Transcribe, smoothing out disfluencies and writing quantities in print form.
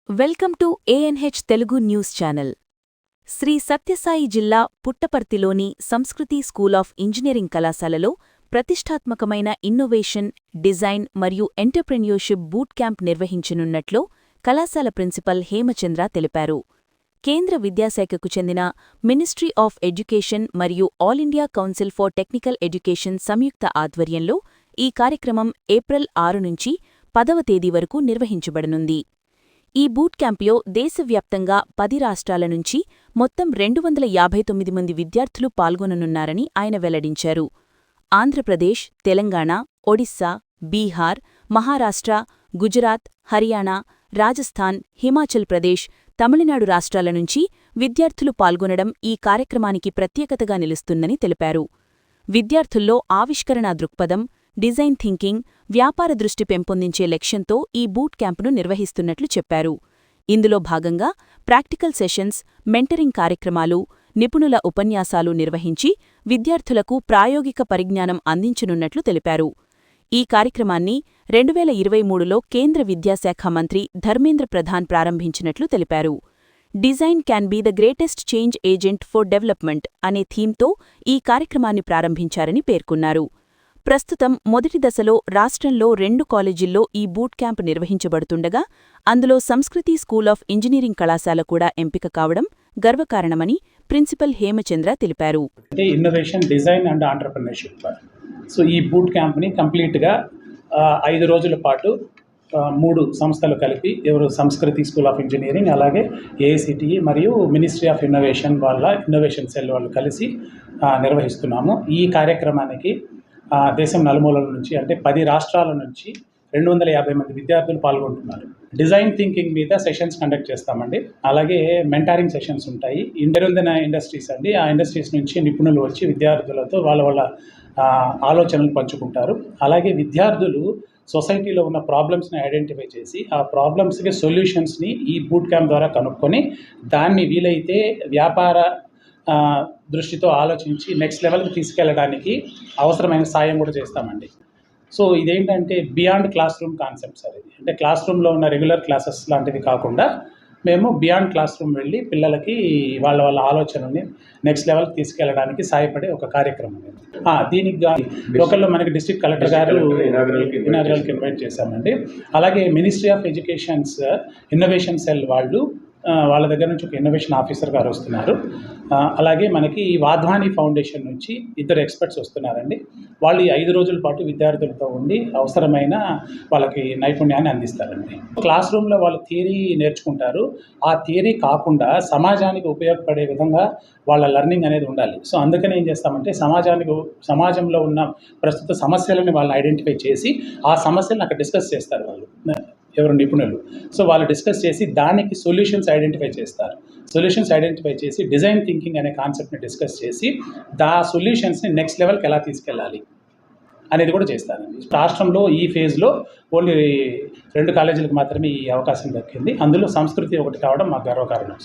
Welcome to ANH Telugu news channel. Shri Sathya Sai జిల్లా పుట్టపర్తిలోని Sanskriti school of engineering కళాశాలలో ప్రతిష్టాత్మకమైన ఇన్నోవేషన్, డిజైన్ మరియు ఎంటర్ప్రెన్యూర్షిప్ బూట్ క్యాంప్ నిర్వహించనున్నట్లు కళాశాల ప్రిన్సిపల్ హేమచంద్ర తెలిపారు. కేంద్ర విద్యాశాఖకు చెందిన మినిస్ట్రీ ఆఫ్ ఎడ్యుకేషన్ మరియు all India council for technical education సంయుక్త ఆధ్వర్యంలో ఈ కార్యక్రమం ఏప్రిల్ 6 నుంచి 10వ తేదీ వరకు నిర్వహించబడనుంది. ఈ బూట్ క్యాంపులో దేశవ్యాప్తంగా 10 రాష్ట్రాల నుంచి మొత్తం 259 మంది విద్యార్థులు పాల్గొననున్నారని ఆయన వెల్లడించారు. ఆంధ్రప్రదేశ్, తెలంగాణ, ఒడిశా, బీహార్, మహారాష్ట్ర, గుజరాత్, హర్యానా, రాజస్థాన్, హిమాచల్ ప్రదేశ్, తమిళనాడు రాష్ట్రాల నుంచి విద్యార్థులు పాల్గొనడం ఈ కార్యక్రమానికి ప్రత్యేకతగా నిలుస్తుందని తెలిపారు. విద్యార్థుల్లో ఆవిష్కరణా దృక్పథం, డిజైన్ థింకింగ్, వ్యాపార దృష్టి పెంపొందించే లక్ష్యంతో ఈ బూట్ క్యాంపును నిర్వహిస్తున్నట్లు చెప్పారు. ఇందులో భాగంగా ప్రాక్టికల్ సెషన్స్, మెంటరింగ్ కార్యక్రమాలు, నిపుణుల ఉపన్యాసాలు నిర్వహించి విద్యార్థులకు ప్రాయోగిక పరిజ్ఞానం అందించనున్నట్లు తెలిపారు. ఈ కార్యక్రమాన్ని 2023లో కేంద్ర విద్యాశాఖ మంత్రి ధర్మేంద్ర ప్రధాన్ ప్రారంభించినట్లు తెలిపారు. Design can be the greatest change agent for development అనే థీమ్తో ఈ కార్యక్రమాన్ని ప్రారంభించారని పేర్కొన్నారు. ప్రస్తుతం మొదటి దశలో రాష్ట్రంలో 2 కాలేజీల్లో ఈ బూట్ క్యాంప్ నిర్వహించబడుతుండగా అందులో సంస్కృతి స్కూల్ ఆఫ్ ఇంజనీరింగ్ కళాశాల కూడా ఎంపిక కావడం గర్వకారణమని ప్రిన్సిపల్ హేమచంద్ర తెలిపారు. Innovation, design and entrepreneurship. So ఈ బూట్ క్యాంప్ని కంప్లీట్గా 5 రోజుల పాటు 3 సంస్థలు కలిపి సంస్కృతి స్కూల్ ఆఫ్ ఇంజనీరింగ్, అలాగే ఏఐసిటిఈ మరియు ministry of innovation innovation cell వాళ్ళు కలిసి నిర్వహిస్తున్నాము. ఈ కార్యక్రమానికి దేశం నలుమూలల నుంచి అంటే 10 రాష్ట్రాల నుంచి 250 మంది విద్యార్థులు పాల్గొంటున్నారు. డిజైన్ థింకింగ్ మీద సెషన్స్ కండక్ట్ చేస్తామండి. అలాగే మెంటారింగ్ సెషన్స్ ఉంటాయి. ఇండస్ట్రీస్ అండి, ఆ ఇండస్ట్రీస్ నుంచి నిపుణులు వచ్చి విద్యార్థులతో వాళ్ళ ఆలోచనలు పంచుకుంటారు. అలాగే విద్యార్థులు సొసైటీలో ఉన్న ప్రాబ్లమ్స్ని ఐడెంటిఫై చేసి ఆ ప్రాబ్లమ్స్కి సొల్యూషన్స్ని ఈ బూట్ క్యాంప్ ద్వారా కనుక్కొని దాన్ని వీలైతే వ్యాపార దృష్టితో ఆలోచించి నెక్స్ట్ లెవెల్కి తీసుకెళ్ళడానికి అవసరమైన సాయం కూడా చేస్తామండి. సో ఇదేంటంటే beyond class room concept sir. ఇది అంటే క్లాస్ రూమ్లో ఉన్న రెగ్యులర్ క్లాసెస్ లాంటివి కాకుండా మేము బియాండ్ క్లాస్ రూమ్ వెళ్ళి పిల్లలకి వాళ్ళ ఆలోచనని నెక్స్ట్ లెవెల్కి తీసుకెళ్ళడానికి సహాయపడే ఒక కార్యక్రమం. దీనికి లోకల్లో మనకి డిస్ట్రిక్ట్ కలెక్టర్ గారు ఇనాగరల్కి ఇన్వైట్ చేశామండి. అలాగే ministry of educations innovation cell వాళ్ళ దగ్గర నుంచి ఒక ఇన్నోవేషన్ ఆఫీసర్ గారు వస్తున్నారు. అలాగే మనకి వాధ్వాని ఫౌండేషన్ నుంచి 2 ఎక్స్పర్ట్స్ వస్తున్నారండి. వాళ్ళు ఈ 5 రోజుల పాటు విద్యార్థులతో ఉండి అవసరమైన వాళ్ళకి నైపుణ్యాన్ని అందిస్తారండి. క్లాస్ రూమ్లో వాళ్ళు థియరీ నేర్చుకుంటారు. ఆ థియరీ కాకుండా సమాజానికి ఉపయోగపడే విధంగా వాళ్ళ లెర్నింగ్ అనేది ఉండాలి. సో అందుకని ఏం చేస్తామంటే సమాజంలో ఉన్న ప్రస్తుత సమస్యలను వాళ్ళు ఐడెంటిఫై చేసి ఆ సమస్యలను అక్కడ డిస్కస్ చేస్తారు ఎవరు నిపుణులు. సో వాళ్ళు డిస్కస్ చేసి దానికి సొల్యూషన్స్ ఐడెంటిఫై చేసి డిజైన్ థింకింగ్ అనే కాన్సెప్ట్ని డిస్కస్ చేసి సొల్యూషన్స్ని నెక్స్ట్ లెవెల్కి ఎలా తీసుకెళ్ళాలి అనేది కూడా చేస్తారండి. రాష్ట్రంలో ఈ ఫేజ్లో ఓన్లీ 2 కాలేజీలకు మాత్రమే ఈ అవకాశం దక్కింది. అందులో సంస్కృతి ఒకటి కావడం మాకు గర్వకారణం.